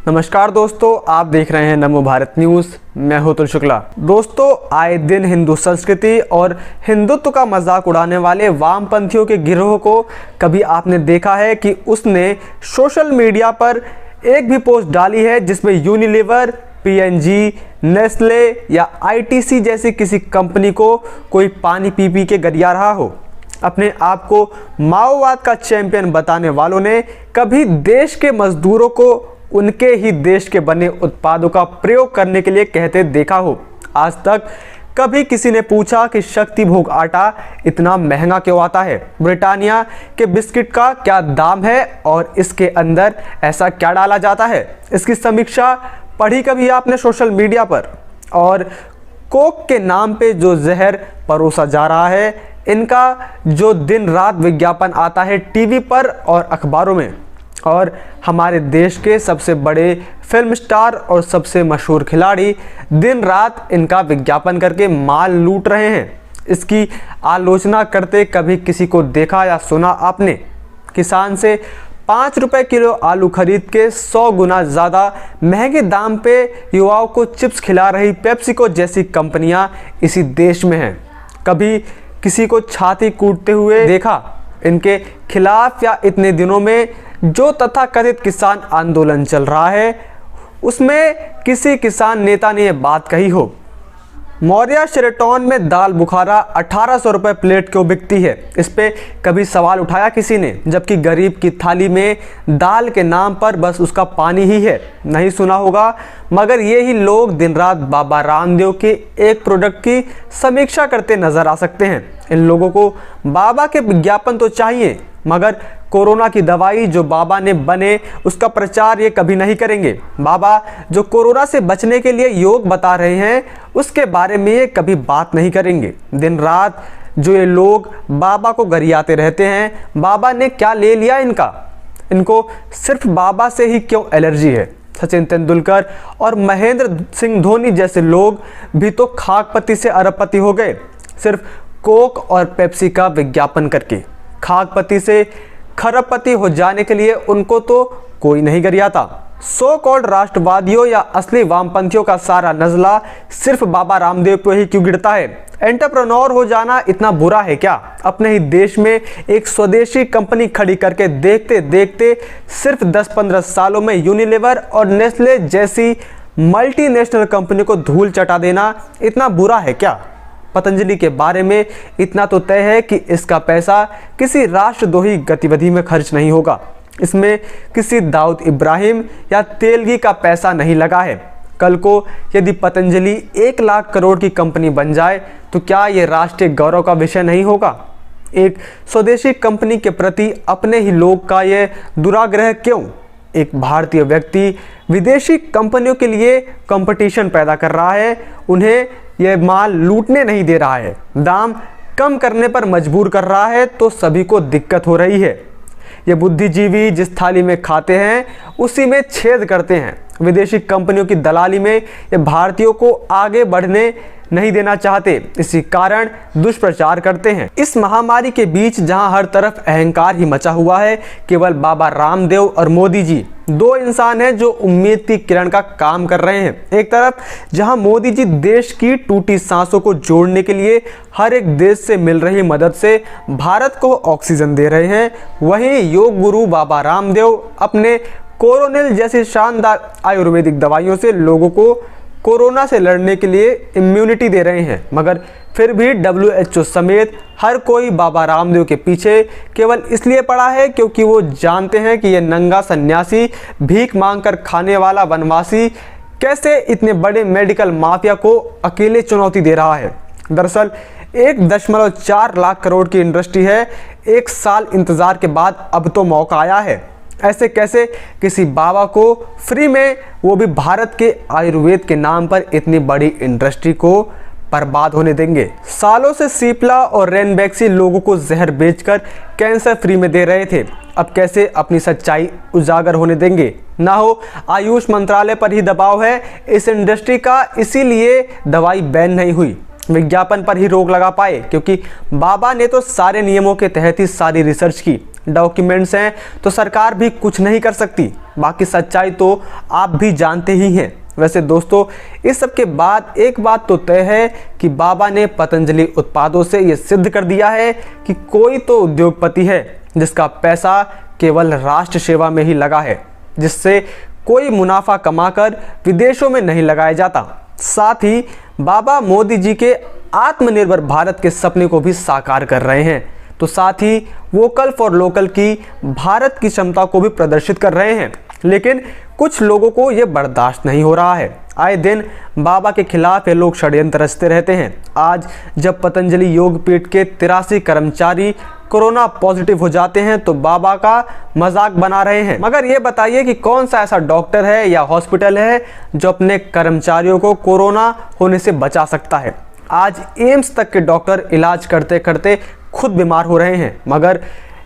नमस्कार दोस्तों, आप देख रहे हैं नमो भारत न्यूज़। मैं हूं अतुल शुक्ला। दोस्तों, आए दिन हिंदू संस्कृति और हिंदुत्व का मजाक उड़ाने वाले वामपंथियों के गिरोह को कभी आपने देखा है कि उसने सोशल मीडिया पर एक भी पोस्ट डाली है जिसमें यूनिलीवर, पीएनजी, नेस्ले या आईटीसी जैसी किसी कंपनी को कोई पानी पी के गरिया रहा हो। अपने आप को माओवाद का चैंपियन बताने वालों ने कभी देश के मजदूरों को उनके ही देश के बने उत्पादों का प्रयोग करने के लिए कहते देखा हो? आज तक कभी किसी ने पूछा कि शक्ति भोग आटा इतना महंगा क्यों आता है? ब्रिटानिया के बिस्किट का क्या दाम है और इसके अंदर ऐसा क्या डाला जाता है? इसकी समीक्षा पढ़ी कभी आपने सोशल मीडिया पर? और कोक के नाम पे जो जहर परोसा जा रहा है, इनका जो दिन रात विज्ञापन आता है टीवी पर और अखबारों में, और हमारे देश के सबसे बड़े फिल्म स्टार और सबसे मशहूर खिलाड़ी दिन रात इनका विज्ञापन करके माल लूट रहे हैं। इसकी आलोचना करते कभी किसी को देखा या सुना आपने? किसान से 5 रुपए किलो आलू खरीद के 100 गुना ज़्यादा महंगे दाम पे युवाओं को चिप्स खिला रही पेप्सिको जैसी कंपनियां इसी देश में हैं। कभी किसी को छाती कूटते हुए देखा इनके खिलाफ? या इतने दिनों में जो तथाकथित किसान आंदोलन चल रहा है उसमें किसी किसान नेता ने यह बात कही हो? मौर्या शेरेटोन में दाल बुखारा 1800 रुपये प्लेट क्यों बिकती है? इस पे कभी सवाल उठाया किसी ने? जबकि गरीब की थाली में दाल के नाम पर बस उसका पानी ही है। नहीं सुना होगा, मगर ये ही लोग दिन रात बाबा रामदेव के एक प्रोडक्ट की समीक्षा करते नजर आ सकते हैं। इन लोगों को बाबा के विज्ञापन तो चाहिए, मगर कोरोना की दवाई जो बाबा ने बने उसका प्रचार ये कभी नहीं करेंगे। बाबा जो कोरोना से बचने के लिए योग बता रहे हैं उसके बारे में ये कभी बात नहीं करेंगे। दिन रात जो ये लोग बाबा को गरियाते रहते हैं, बाबा ने क्या ले लिया इनका? इनको सिर्फ बाबा से ही क्यों एलर्जी है? सचिन तेंदुलकर और महेंद्र सिंह धोनी जैसे लोग भी तो खाकपति से अरबपति हो गए, सिर्फ कोक और पेप्सी का विज्ञापन करके। खाकपति से खरबपति हो जाने के लिए उनको तो कोई नहीं गरियाता। सो कॉल्ड राष्ट्रवादियों या असली वामपंथियों का सारा नजला सिर्फ बाबा रामदेव पे ही क्यों गिरता है? एंटरप्रेन्योर हो जाना इतना बुरा है क्या? अपने ही देश में एक स्वदेशी कंपनी खड़ी करके देखते देखते सिर्फ 10-15 सालों में यूनिलीवर और नेस्ले जैसी मल्टीनेशनल कंपनी को धूल चटा देना इतना बुरा है क्या? पतंजलि के बारे में इतना तो तय है कि इसका पैसा किसी राष्ट्रद्रोही गतिविधि में खर्च नहीं होगा। इसमें किसी दाऊद इब्राहिम या तेलगी का पैसा नहीं लगा है। कल को यदि पतंजलि 1 लाख करोड़ की कंपनी बन जाए तो क्या ये राष्ट्रीय गौरव का विषय नहीं होगा? एक स्वदेशी कंपनी के प्रति अपने ही लोग का यह दुराग्रह क्यों? एक भारतीय व्यक्ति विदेशी कंपनियों के लिए कंपटीशन पैदा कर रहा है, उन्हें यह माल लूटने नहीं दे रहा है, दाम कम करने पर मजबूर कर रहा है, तो सभी को दिक्कत हो रही है। ये बुद्धिजीवी जिस थाली में खाते हैं उसी में छेद करते हैं। विदेशी कंपनियों की दलाली में ये भारतीयों को आगे बढ़ने नहीं देना चाहते, इसी कारण दुष्प्रचार करते हैं। इस महामारी के बीच जहां हर तरफ अहंकार ही मचा हुआ है, केवल बाबा रामदेव और मोदी जी दो इंसान हैं जो उम्मीद की किरण का काम कर रहे हैं। एक तरफ जहां मोदी जी देश की टूटी सांसों को जोड़ने के लिए हर एक देश से मिल रही मदद से भारत को ऑक्सीजन दे रहे हैं, वहीं योग गुरु बाबा रामदेव अपने कोरोनिल जैसी शानदार आयुर्वेदिक दवाइयों से लोगों को कोरोना से लड़ने के लिए इम्यूनिटी दे रहे हैं। मगर फिर भी WHO समेत हर कोई बाबा रामदेव के पीछे केवल इसलिए पड़ा है क्योंकि वो जानते हैं कि ये नंगा सन्यासी, भीख मांगकर खाने वाला वनवासी कैसे इतने बड़े मेडिकल माफिया को अकेले चुनौती दे रहा है। दरअसल 1.4 लाख करोड़ की इंडस्ट्री है। 1 साल इंतजार के बाद अब तो मौका आया है। ऐसे कैसे किसी बाबा को फ्री में, वो भी भारत के आयुर्वेद के नाम पर, इतनी बड़ी इंडस्ट्री को बर्बाद होने देंगे? सालों से सीपला और रेनबैक्सी लोगों को जहर बेचकर कैंसर फ्री में दे रहे थे, अब कैसे अपनी सच्चाई उजागर होने देंगे? ना हो आयुष मंत्रालय पर ही दबाव है इस इंडस्ट्री का, इसीलिए दवाई बैन नहीं हुई। विज्ञापन पर ही रोक लगा पाए क्योंकि बाबा ने तो सारे नियमों के तहत ही सारी रिसर्च की, डॉक्यूमेंट्स हैं तो सरकार भी कुछ नहीं कर सकती। बाकी सच्चाई तो आप भी जानते ही हैं। वैसे दोस्तों, इस सब के बाद एक बात तो तय है कि बाबा ने पतंजलि उत्पादों से ये सिद्ध कर दिया है कि कोई तो उद्योगपति है जिसका पैसा केवल राष्ट्र सेवा में ही लगा है, जिससे कोई मुनाफा कमाकर विदेशों में नहीं लगाया जाता। साथ ही बाबा मोदी जी के आत्मनिर्भर भारत के सपने को भी साकार कर रहे हैं, तो साथ ही वोकल फॉर लोकल की भारत की क्षमता को भी प्रदर्शित कर रहे हैं। लेकिन कुछ लोगों को यह बर्दाश्त नहीं हो रहा है। आए दिन बाबा के खिलाफ ये लोग षड्यंत्र रचते रहते हैं। आज जब पतंजलि योगपीठ के 83 कर्मचारी कोरोना पॉजिटिव हो जाते हैं तो बाबा का मजाक बना रहे हैं। मगर ये बताइए कि कौन सा ऐसा डॉक्टर है या हॉस्पिटल है जो अपने कर्मचारियों को कोरोना होने से बचा सकता है। आज एम्स तक के डॉक्टर इलाज करते करते खुद बीमार हो रहे हैं।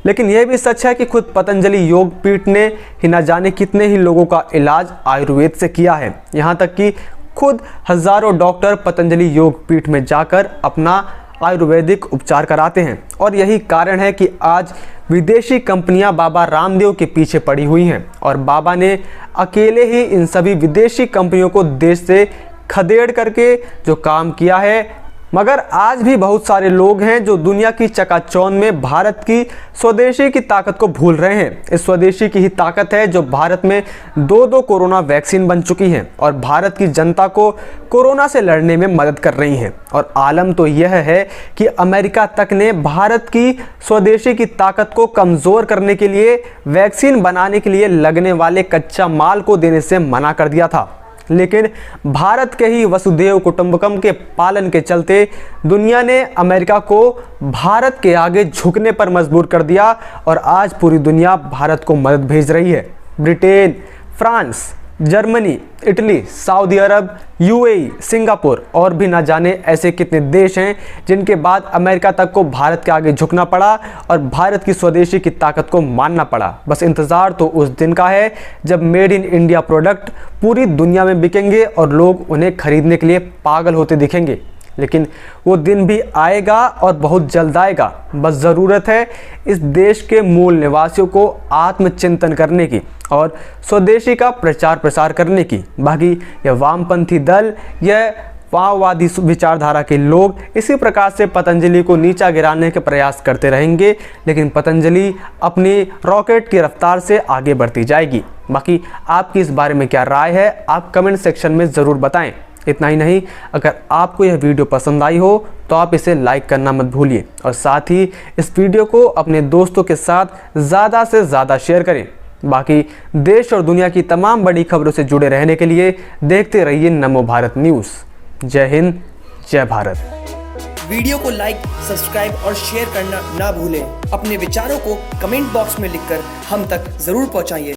लेकिन यह भी सच है कि खुद पतंजलि योगपीठ ने ही न जाने कितने ही लोगों का इलाज आयुर्वेद से किया है। यहाँ तक कि खुद हजारों डॉक्टर पतंजलि योगपीठ में जाकर अपना आयुर्वेदिक उपचार कराते हैं। और यही कारण है कि आज विदेशी कंपनियां बाबा रामदेव के पीछे पड़ी हुई हैं और बाबा ने अकेले ही इन सभी विदेशी कंपनियों को देश से खदेड़ करके जो काम किया है। मगर आज भी बहुत सारे लोग हैं जो दुनिया की चकाचौंध में भारत की स्वदेशी की ताकत को भूल रहे हैं। इस स्वदेशी की ही ताकत है जो भारत में 2 कोरोना वैक्सीन बन चुकी हैं और भारत की जनता को कोरोना से लड़ने में मदद कर रही हैं। और आलम तो यह है कि अमेरिका तक ने भारत की स्वदेशी की ताकत को कमज़ोर करने के लिए वैक्सीन बनाने के लिए लगने वाले कच्चा माल को देने से मना कर दिया था। लेकिन भारत के ही वसुधैव कुटुंबकम के पालन के चलते दुनिया ने अमेरिका को भारत के आगे झुकने पर मजबूर कर दिया और आज पूरी दुनिया भारत को मदद भेज रही है। Britain, France, Germany, Italy, Saudi Arab, UAE, Singapore और भी ना जाने ऐसे कितने देश हैं जिनके बाद अमेरिका तक को भारत के आगे झुकना पड़ा और भारत की स्वदेशी की ताकत को मानना पड़ा। बस इंतज़ार तो उस दिन का है जब मेड इन इंडिया प्रोडक्ट पूरी दुनिया में बिकेंगे और लोग उन्हें खरीदने के लिए पागल होते दिखेंगे। लेकिन वो दिन भी आएगा और बहुत जल्द आएगा। बस ज़रूरत है इस देश के मूल निवासियों को आत्मचिंतन करने की और स्वदेशी का प्रचार प्रसार करने की। बाकी यह वामपंथी दल, यह माओवादी विचारधारा के लोग इसी प्रकार से पतंजलि को नीचा गिराने के प्रयास करते रहेंगे, लेकिन पतंजलि अपनी रॉकेट की रफ्तार से आगे बढ़ती जाएगी। बाकी आपकी इस बारे में क्या राय है, आप कमेंट सेक्शन में ज़रूर बताएं। इतना ही नहीं, अगर आपको यह वीडियो पसंद आई हो तो आप इसे लाइक करना मत भूलिए और साथ ही इस वीडियो को अपने दोस्तों के साथ ज़्यादा से ज़्यादा शेयर करें। बाकी देश और दुनिया की तमाम बड़ी खबरों से जुड़े रहने के लिए देखते रहिए नमो भारत न्यूज़। जय हिंद, जय भारत। वीडियो को लाइक, सब्सक्राइब और शेयर करना ना भूलें। अपने विचारों को कमेंट बॉक्स में लिखकर हम तक जरूर पहुंचाइए।